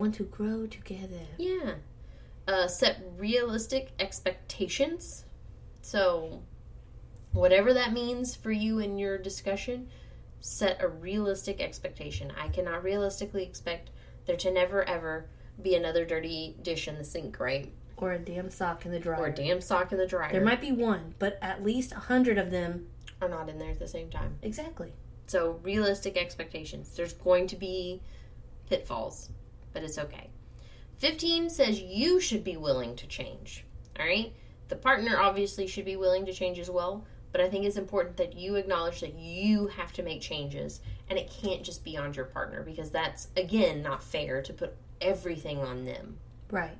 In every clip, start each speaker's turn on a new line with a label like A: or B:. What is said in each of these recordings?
A: Want to grow together.
B: Yeah. Set realistic expectations. So, whatever that means for you in your discussion, set a realistic expectation. I cannot realistically expect there to never, ever be another dirty dish in the sink, right?
A: Or a damn sock in the dryer.
B: Or a damn sock in the dryer.
A: There might be one, but at least 100 of them
B: are not in there at the same time.
A: Exactly.
B: So, realistic expectations. There's going to be pitfalls, but it's okay. 15 says you should be willing to change. All right? The partner obviously should be willing to change as well, but I think it's important that you acknowledge that you have to make changes, and it can't just be on your partner, because that's, again, not fair to put everything on them.
A: Right.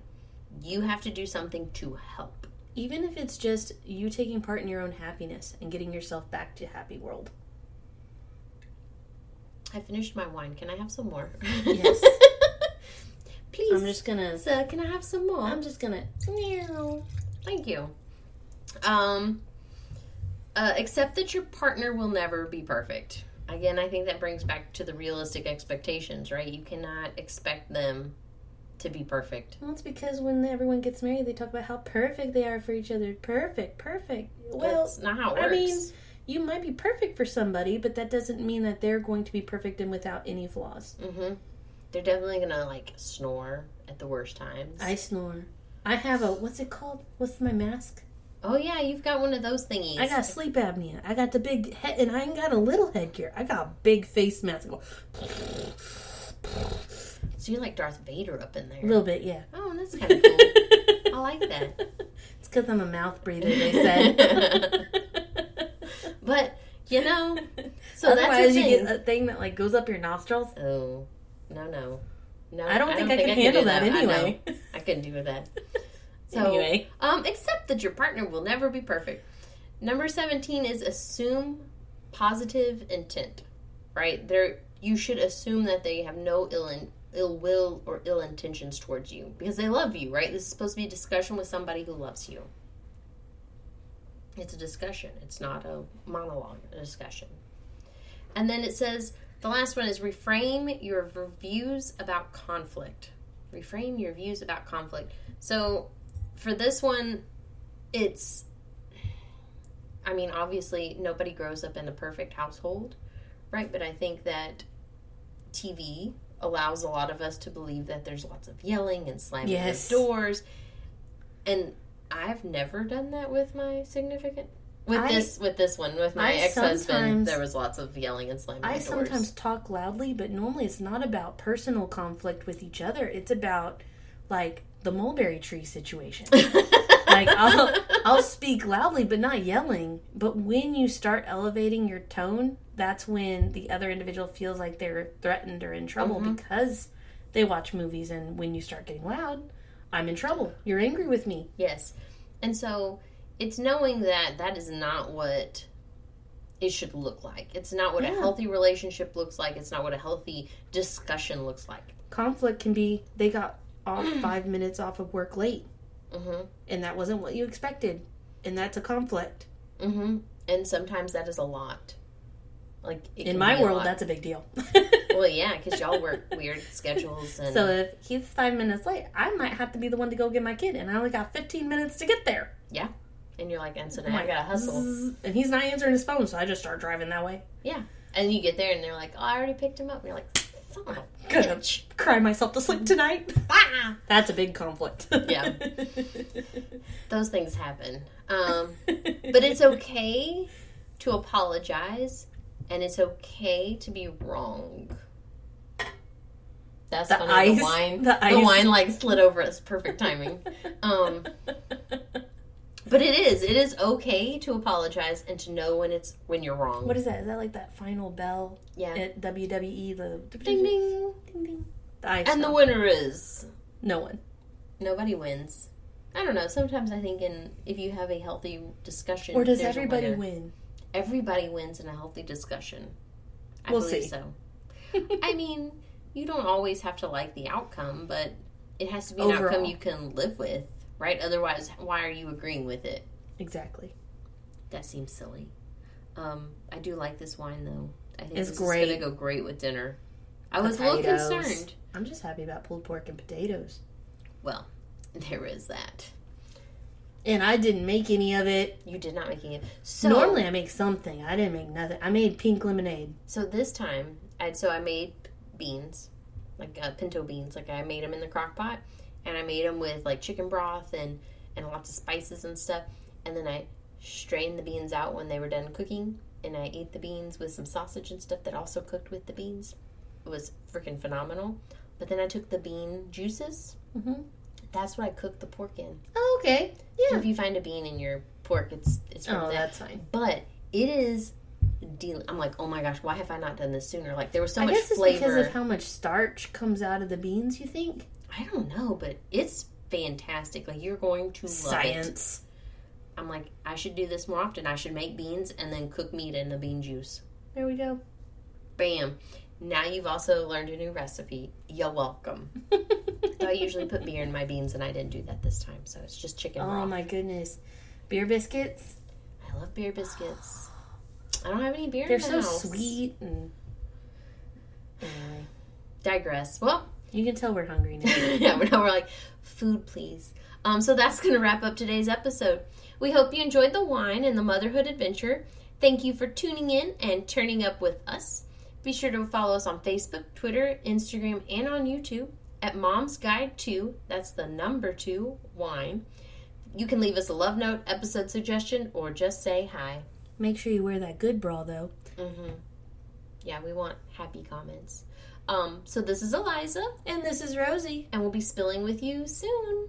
B: You have to do something to help.
A: Even if it's just you taking part in your own happiness and getting yourself back to happy world.
B: I finished my wine. Can I have some more?
A: Yes.
B: Please.
A: I'm just gonna...
B: So, can I have some more?
A: I'm just gonna... Meow.
B: Thank you. Accept that your partner will never be perfect. Again, I think that brings back to the realistic expectations, right? You cannot expect them to be perfect.
A: Well, it's because when everyone gets married, they talk about how perfect they are for each other. Perfect. Well,
B: that's not how it works.
A: I mean, you might be perfect for somebody, but that doesn't mean that they're going to be perfect and without any flaws.
B: Mm-hmm. They're definitely going to, snore at the worst times.
A: I snore. I have a, what's it called? What's my mask?
B: Oh, yeah, you've got one of those thingies.
A: I got sleep apnea. I got the big head, and I ain't got a little headgear. I got a big face mask.
B: So you're like Darth Vader up in there.
A: A little bit, yeah.
B: Oh, that's kind of cool. I like that.
A: It's because I'm a mouth breather, they said.
B: But, so
A: otherwise
B: that's the thing.
A: You get a thing that, goes up your nostrils.
B: Oh, no.
A: I don't think I can handle that anyway.
B: I couldn't do that. So,
A: anyway.
B: Accept that your partner will never be perfect. Number 17 is assume positive intent, right? You should assume that they have no ill will or ill intentions towards you because they love you, right? This is supposed to be a discussion with somebody who loves you. It's a discussion. It's not a monologue, a discussion. And then it says, the last one is reframe your views about conflict. Reframe your views about conflict. So for this one, obviously nobody grows up in a perfect household, right? But I think that TV allows a lot of us to believe that there's lots of yelling and slamming of doors. And I've never done that with my significant... With my ex-husband, there was lots of yelling and slamming of doors. I
A: sometimes talk loudly, but normally it's not about personal conflict with each other. It's about, the mulberry tree situation. I'll speak loudly, but not yelling. But when you start elevating your tone, that's when the other individual feels like they're threatened or in trouble because they watch movies. And when you start getting loud, I'm in trouble. You're angry with me.
B: Yes. And so it's knowing that that is not what it should look like. It's not what a healthy relationship looks like. It's not what a healthy discussion looks like.
A: Conflict can be, they got off 5 minutes off of work late. Mm-hmm. And that wasn't what you expected. And that's a conflict.
B: Mm-hmm. And sometimes that is a lot.
A: In my world, that's a big deal.
B: Well, yeah, because y'all work weird schedules. And
A: so if he's 5 minutes late, I might have to be the one to go get my kid. And I only got 15 minutes to get there.
B: Yeah. And you're like, and so now I gotta hustle.
A: And he's not answering his phone, so I just start driving that way.
B: Yeah. And you get there and they're like, oh, I already picked him up. And you're like, son of a bitch.
A: Cry myself to sleep tonight. That's a big conflict.
B: Yeah. Those things happen. But it's okay to apologize, and it's okay to be wrong. That's funny. The wine slid over. It's perfect timing. But it is okay to apologize and to know when you're wrong.
A: What is that? Is that like that final bell?
B: Yeah.
A: At WWE, the
B: ding ding
A: ding ding.
B: And the winner is
A: no one.
B: Nobody wins. I don't know. Sometimes I think if you have a healthy discussion,
A: or does everybody win?
B: Everybody wins in a healthy discussion. I
A: we'll
B: believe
A: see.
B: So. I mean, you don't always have to like the outcome, but it has to be an outcome you can live with, right? Otherwise, why are you agreeing with it?
A: Exactly.
B: That seems silly. I do like this wine, though. I think
A: it's
B: this
A: great.
B: is going to go great with dinner. I was a little concerned.
A: I'm just happy about pulled pork and potatoes.
B: Well, there is that.
A: And I didn't make any of it.
B: You did not make any. So
A: normally I make something. I didn't make nothing. I made pink lemonade.
B: So this time, I made beans, like pinto beans. Like I made them in the crock pot, and I made them with like chicken broth and lots of spices and stuff. And then I strained the beans out when they were done cooking, and I ate the beans with some sausage and stuff that also cooked with the beans. It was freaking phenomenal. But then I took the bean juices. Mm-hmm. That's what I cooked the pork in.
A: Oh, okay. Yeah.
B: So if you find a bean in your pork, it's from that.
A: That's fine.
B: But it is. I'm like, oh my gosh, why have I not done this sooner? Like there was so much
A: flavor.
B: flavor.
A: Because of how much starch comes out of the beans. You think?
B: I don't know, but it's fantastic. Like you're going to love
A: Science.
B: I'm like, I should do this more often. I should make beans and then cook meat in the bean juice.
A: There we go.
B: Bam. Now you've also learned a new recipe. You're welcome. I usually put beer in my beans, and I didn't do that this time, so it's just chicken broth.
A: Oh, my goodness. Beer biscuits?
B: I love beer biscuits. I don't have any beer
A: They're
B: in the
A: so
B: house.
A: Sweet. And anyway.
B: Digress. Well.
A: You can tell we're hungry now.
B: Yeah, we're like, food, please. So that's going to wrap up today's episode. We hope you enjoyed the wine and the motherhood adventure. Thank you for tuning in and turning up with us. Be sure to follow us on Facebook, Twitter, Instagram, and on YouTube at Mom's Guide 2. That's the number 2, wine. You can leave us a love note, episode suggestion, or just say hi.
A: Make sure you wear that good bra, though.
B: Mm-hmm. Yeah, we want happy comments. So this is Eliza.
A: And this is Rosie.
B: And we'll be spilling with you soon.